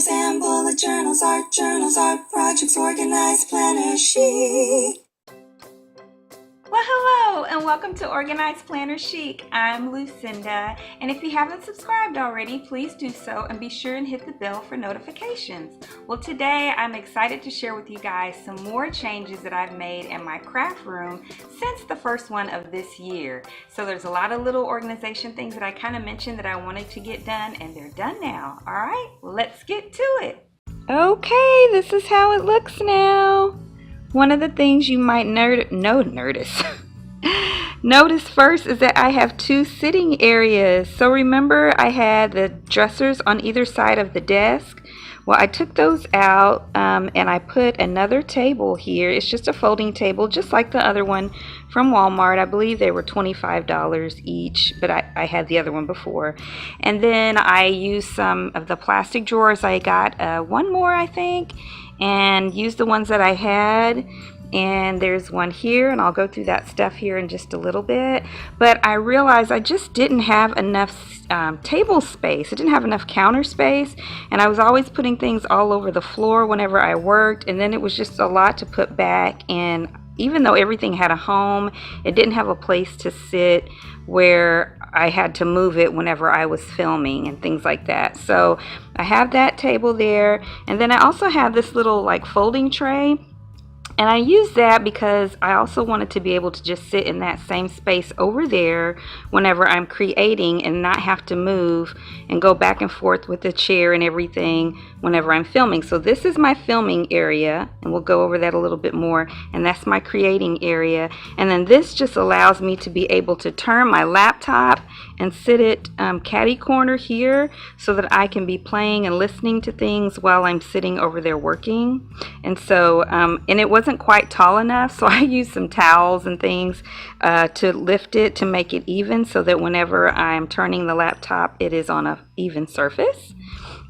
planners and bullet journals, art projects, organized planner chic. Well, hello and welcome to Organized Planner Chic. I'm Lucinda, and if you haven't subscribed already, please do so and be sure and hit the bell for notifications. Well, today I'm excited to share with you guys some more changes that I've made in my craft room since the first one of this year. So there's a lot of little organization things that I kind of mentioned that I wanted to get done, and they're done now. All right, let's get to it. Okay, this is how it looks now. One of the things you might notice first is that I have two sitting areas. So remember I had the dressers on either side of the desk? Well, I took those out and I put another table here. It's just a folding table, just like the other one from Walmart. I believe they were $25 each, but I had the other one before. And then I used some of the plastic drawers. I got one more, I think, and used the ones that I had. And there's one here, and I'll go through that stuff here in just a little bit. But I realized I just didn't have enough table space. I didn't have enough counter space, and I was always putting things all over the floor whenever I worked, and then it was just a lot to put back. And even though everything had a home, it didn't have a place to sit where I had to move it whenever I was filming and things like that. So I have that table there, and then I also have this little like folding tray. And I use that because I also wanted to be able to just sit in that same space over there whenever I'm creating and not have to move and go back and forth with the chair and everything whenever I'm filming. So this is my filming area, and we'll go over that a little bit more, and that's my creating area. And then this just allows me to be able to turn my laptop and sit it catty corner here so that I can be playing and listening to things while I'm sitting over there working. And so and it wasn't quite tall enough, so I used some towels and things to lift it to make it even, so that whenever I'm turning the laptop it is on a even surface.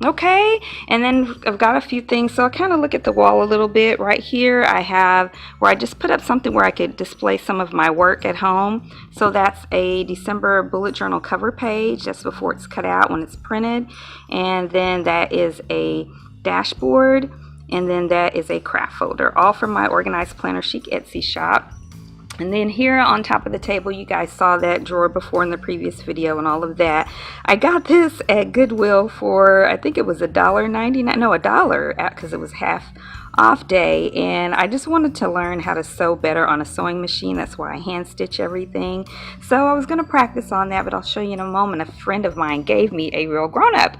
Okay, and then I've got a few things, so I kind of look at the wall a little bit. Right here I have where I just put up something where I could display some of my work at home. So that's a December bullet journal cover page. That's before it's cut out, when it's printed. And then that is a dashboard, and then that is a craft folder, all from my Organized Planner Chic Etsy shop. And then here on top of the table, you guys saw that drawer before in the previous video and all of that. I got this at Goodwill for, I think it was $1.99, no, $1, because it was half off day, and I just wanted to learn how to sew better on a sewing machine. That's why I hand stitch everything. So I was going to practice on that, but I'll show you in a moment. A friend of mine gave me a real grown-up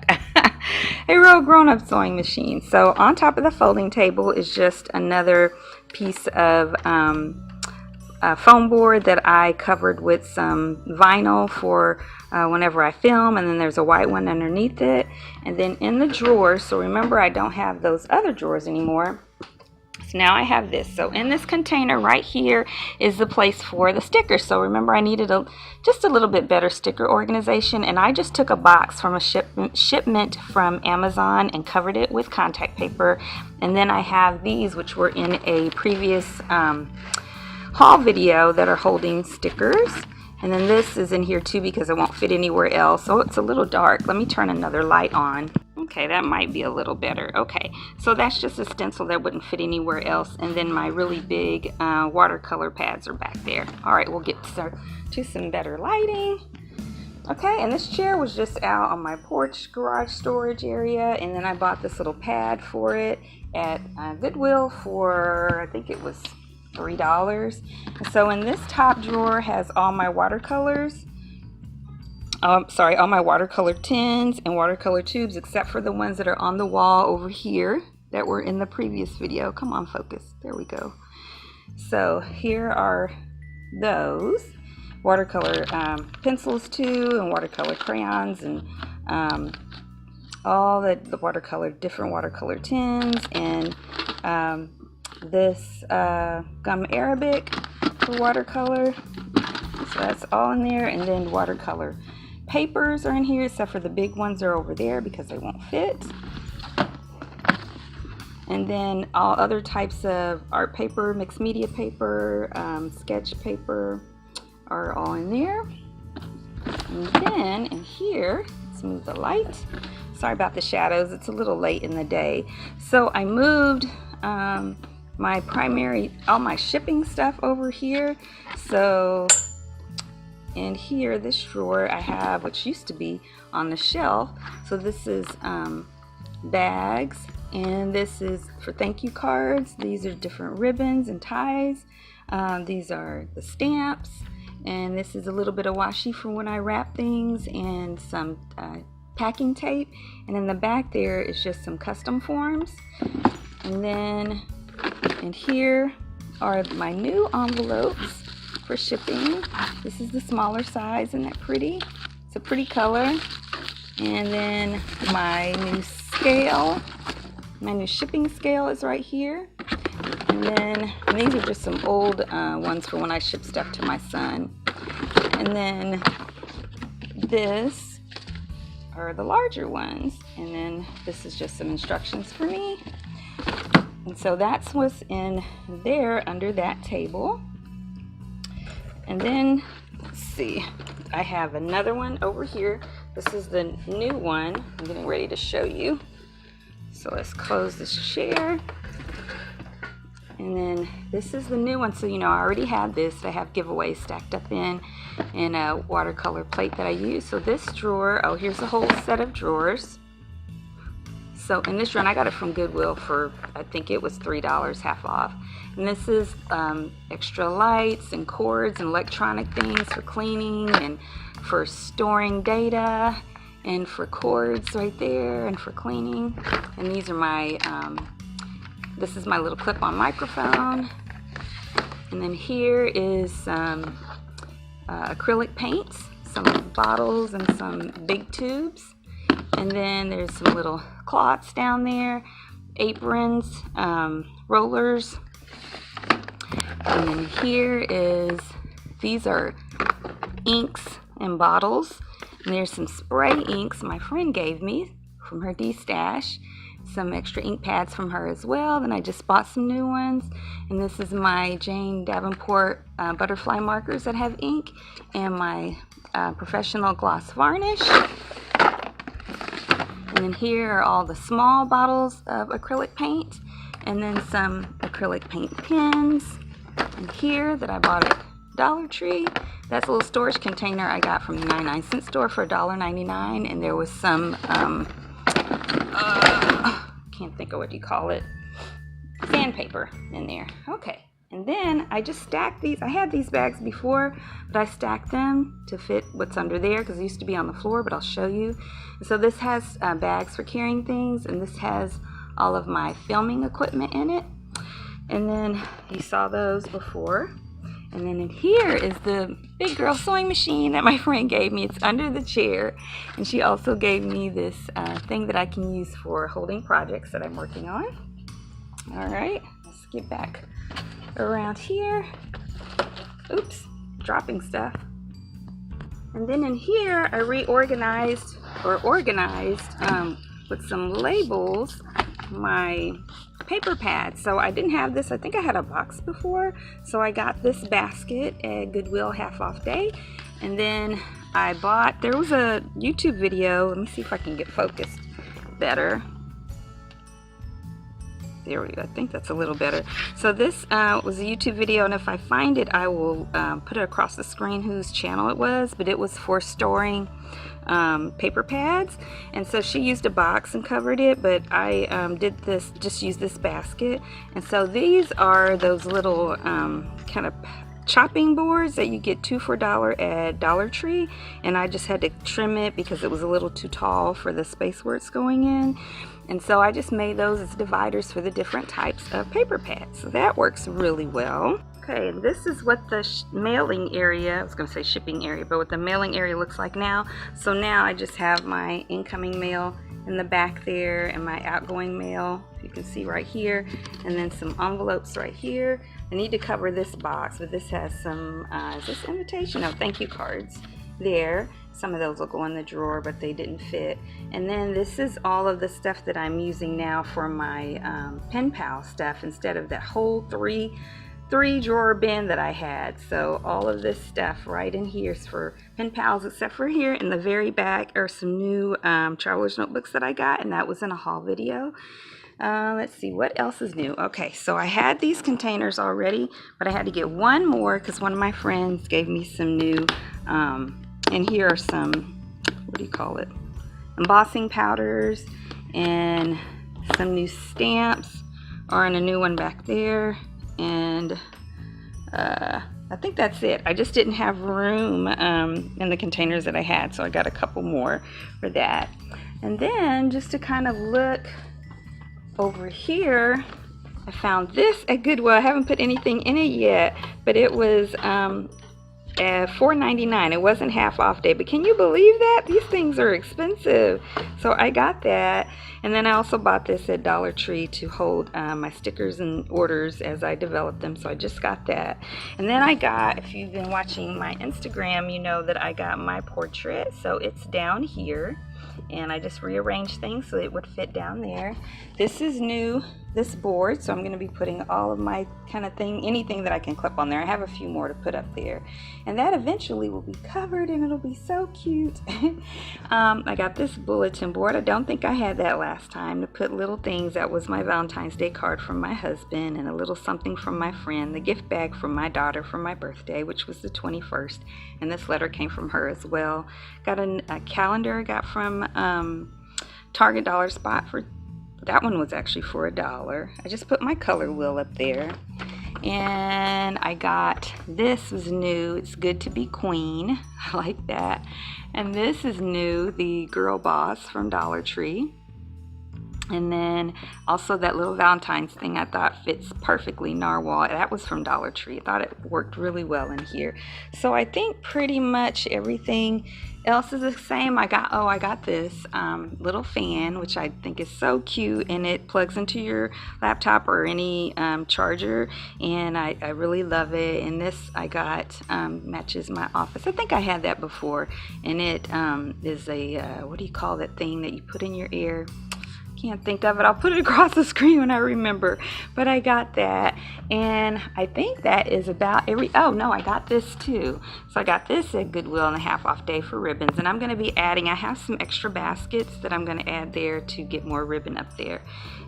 sewing machine. So on top of the folding table is just another piece of foam board that I covered with some vinyl for whenever I film, and then there's a white one underneath it. And then in the drawers, so remember I don't have those other drawers anymore, so now I have this. So in this container right here is the place for the stickers. So remember I needed just a little bit better sticker organization, and I just took a box from a shipment from Amazon and covered it with contact paper. And then I have these, which were in a previous haul video, that are holding stickers. And then this is in here too because it won't fit anywhere else. So it's a little dark. Let me turn another light on. Okay, that might be a little better. Okay, so that's just a stencil that wouldn't fit anywhere else. And then my really big watercolor pads are back there. All right, we'll get to some better lighting. Okay, and this chair was just out on my porch garage storage area, and then I bought this little pad for it at Goodwill for, I think it was $3. So in this top drawer has all my watercolors, all my watercolor tins and watercolor tubes, except for the ones that are on the wall over here that were in the previous video. Come on, focus. There we go. So here are those watercolor pencils too, and watercolor crayons, and all the different watercolor tins, and this gum Arabic for watercolor. So that's all in there. And then watercolor papers are in here, except for the big ones are over there because they won't fit. And then all other types of art paper, mixed media paper, sketch paper are all in there. And then in here, let's move the light. So Sorry about the shadows, it's a little late in the day. So I moved all my shipping stuff over here. So in here, this drawer, I have which used to be on the shelf. So this is bags, and this is for thank you cards. These are different ribbons and ties. These are the stamps, and this is a little bit of washi for when I wrap things, and some packing tape. And in the back there is just some custom forms. And then in here are my new envelopes for shipping. This is the smaller size. Isn't that pretty? It's a pretty color. And then my new scale, my new shipping scale is right here. And these are just some old ones for when I ship stuff to my son. And then this are the larger ones. And then this is just some instructions for me. And so that's what's in there under that table. And then, let's see, I have another one over here. This is the new one I'm getting ready to show you. So let's close this chair. And then this is the new one. So, you know, I already had this. I have giveaways stacked up in a watercolor plate that I use. So this drawer, oh, here's a whole set of drawers. So in this drawer, and I got it from Goodwill for, I think it was $3, half off. And this is extra lights and cords and electronic things for cleaning and for storing data, and for cords right there and for cleaning. And these are my, this is my little clip-on microphone. And then here is some acrylic paints, some bottles and some big tubes. And then there's some little cloths down there, aprons, rollers. And then here is, these are inks and bottles. And there's some spray inks my friend gave me from her D-stash. Some extra ink pads from her as well. Then I just bought some new ones. And this is my Jane Davenport butterfly markers that have ink, and my professional gloss varnish. And then here are all the small bottles of acrylic paint, and then some acrylic paint pens. And here that I bought at Dollar Tree, that's a little storage container I got from the 99-cent store for $1.99, and there was some can't think of what you call it, sandpaper in there. Okay, and then I just stacked these. I had these bags before, but I stacked them to fit what's under there because it used to be on the floor, but I'll show you. And so this has bags for carrying things, and this has all of my filming equipment in it. And then you saw those before. And then in here is the big girl sewing machine that my friend gave me. It's under the chair. And she also gave me this thing that I can use for holding projects that I'm working on. All right, let's get back around here. Oops, dropping stuff. And then in here, I reorganized or organized with some labels my paper pads. So I didn't have this. I think I had a box before. So I got this basket at Goodwill half off day. And then I bought, there was a YouTube video. Let me see if I can get focused better. There we go. I think that's a little better. So this was a YouTube video, and if I find it, I will put it across the screen whose channel it was, but it was for storing paper pads. And so she used a box and covered it, but I did this, just use this basket. And so these are those little kind of chopping boards that you get 2 for $1 at Dollar Tree, and I just had to trim it because it was a little too tall for the space where it's going in. And so I just made those as dividers for the different types of paper pads. So that works really well. Okay, and this is what the mailing area, I was going to say shipping area, but what the mailing area looks like now. So now I just have my incoming mail in the back there and my outgoing mail, if you can see right here, and then some envelopes right here. I need to cover this box, but this has some, is this invitation? No, thank you cards there. Some of those will go in the drawer, but they didn't fit. And then this is all of the stuff that I'm using now for my pen pal stuff. Instead of that whole 3 3-drawer bin that I had. So all of this stuff right in here is for pen pals, except for here in the very back are some new traveler's notebooks that I got, and that was in a haul video. Let's see what else is new. Okay, so I had these containers already, but I had to get one more because one of my friends gave me some new, and here are some, what do you call it, embossing powders and some new stamps, or in a new one back there, and I think that's it. I just didn't have room in the containers that I had, so I got a couple more for that. And then just to kind of look over here, I found this at Goodwill. I haven't put anything in it yet, but it was at $4.99. It wasn't half off day, but can you believe that? These things are expensive. So I got that, and then I also bought this at Dollar Tree to hold my stickers and orders as I develop them. So I just got that. And then I got, if you've been watching my Instagram, you know that I got my portrait. So it's down here, and I just rearranged things so it would fit down there. This is new, this board, so I'm going to be putting all of my kind of thing, anything that I can clip on there. I have a few more to put up there, and that eventually will be covered, and it'll be so cute. I got this bulletin board. I don't think I had that last time, to put little things. That was my Valentine's Day card from my husband, and a little something from my friend, the gift bag from my daughter for my birthday, which was the 21st, and this letter came from her as well. Got a calendar I got from Target Dollar Spot. For that one was actually for $1. I just put my color wheel up there. And I got, this was new, It's Good to Be Queen. I like that. And this is new, the Girl Boss from Dollar Tree. And then also that little Valentine's thing I thought fits perfectly, Narwhal. That was from Dollar Tree. I thought it worked really well in here. So I think pretty much everything else is the same. I got this little fan, which I think is so cute, and it plugs into your laptop or any charger, and I really love it. And this I got matches my office. I think I had that before, and it is a what do you call that thing that you put in your ear? Can't think of it. I'll put it across the screen when I remember. But I got that, and I think that is about every. Oh no, I got this too. So I got this at Goodwill on a half off day for ribbons, and I'm going to be adding. I have some extra baskets that I'm going to add there to get more ribbon up there.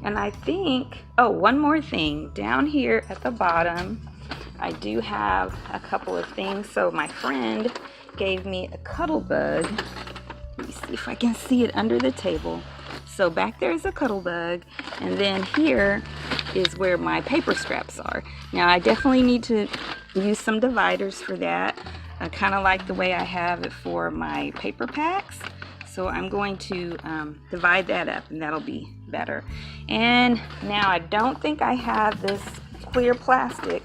And I think, oh, one more thing down here at the bottom, I do have a couple of things. So my friend gave me a Cuddle Bug. Let me see if I can see it under the table. So back there is a Cuddle Bug, and then here is where my paper scraps are. Now I definitely need to use some dividers for that. I kind of like the way I have it for my paper packs. So I'm going to divide that up, and that'll be better. And now I don't think I have this clear plastic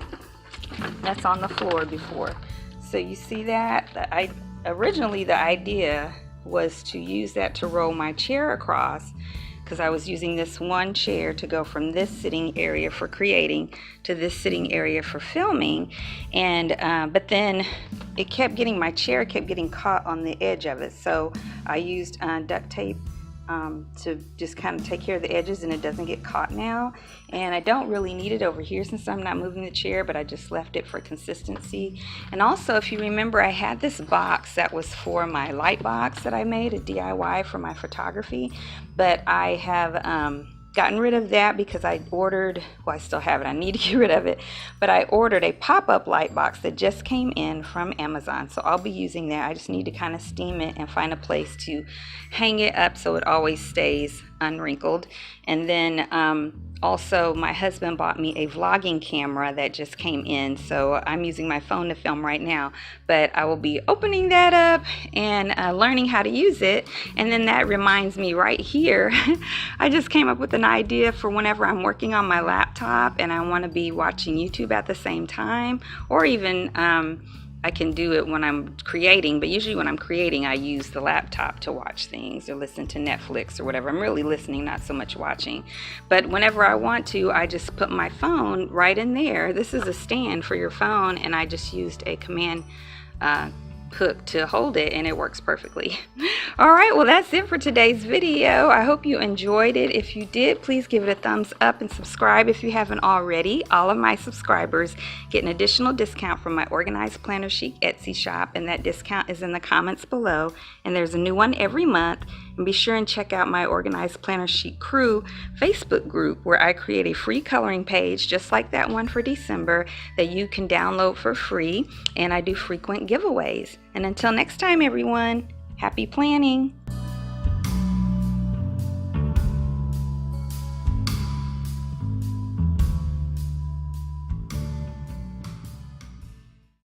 that's on the floor before. So you see that? Originally the idea was to use that to roll my chair across, because I was using this one chair to go from this sitting area for creating to this sitting area for filming, and but then it kept getting, my chair kept getting caught on the edge of it, so I used duct tape to just kind of take care of the edges, and it doesn't get caught now. And I don't really need it over here since I'm not moving the chair, but I just left it for consistency. And also, if you remember, I had this box that was for my light box that I made, a DIY for my photography, but I have gotten rid of that because I ordered, well, I still have it, I need to get rid of it, but I ordered a pop-up light box that just came in from Amazon, so I'll be using that. I just need to kind of steam it and find a place to hang it up so it always stays unwrinkled. And then also my husband bought me a vlogging camera that just came in, so I'm using my phone to film right now, but I will be opening that up and learning how to use it. And then that reminds me right here, I just came up with an idea for whenever I'm working on my laptop and I want to be watching YouTube at the same time, or even I can do it when I'm creating, but usually when I'm creating I use the laptop to watch things or listen to Netflix or whatever. I'm really listening, not so much watching. But whenever I want to, I just put my phone right in there. This is a stand for your phone, and I just used a command hook to hold it, and it works perfectly. All right, well, that's it for today's video. I hope you enjoyed it. If you did, please give it a thumbs up and subscribe if you haven't already. All of my subscribers get an additional discount from my Organized Planner Chic Etsy shop, and that discount is in the comments below, and there's a new one every month. And be sure and check out my Organized Planner Chic Crew Facebook group, where I create a free coloring page just like that one for December that you can download for free, and I do frequent giveaways. And until next time, everyone, happy planning!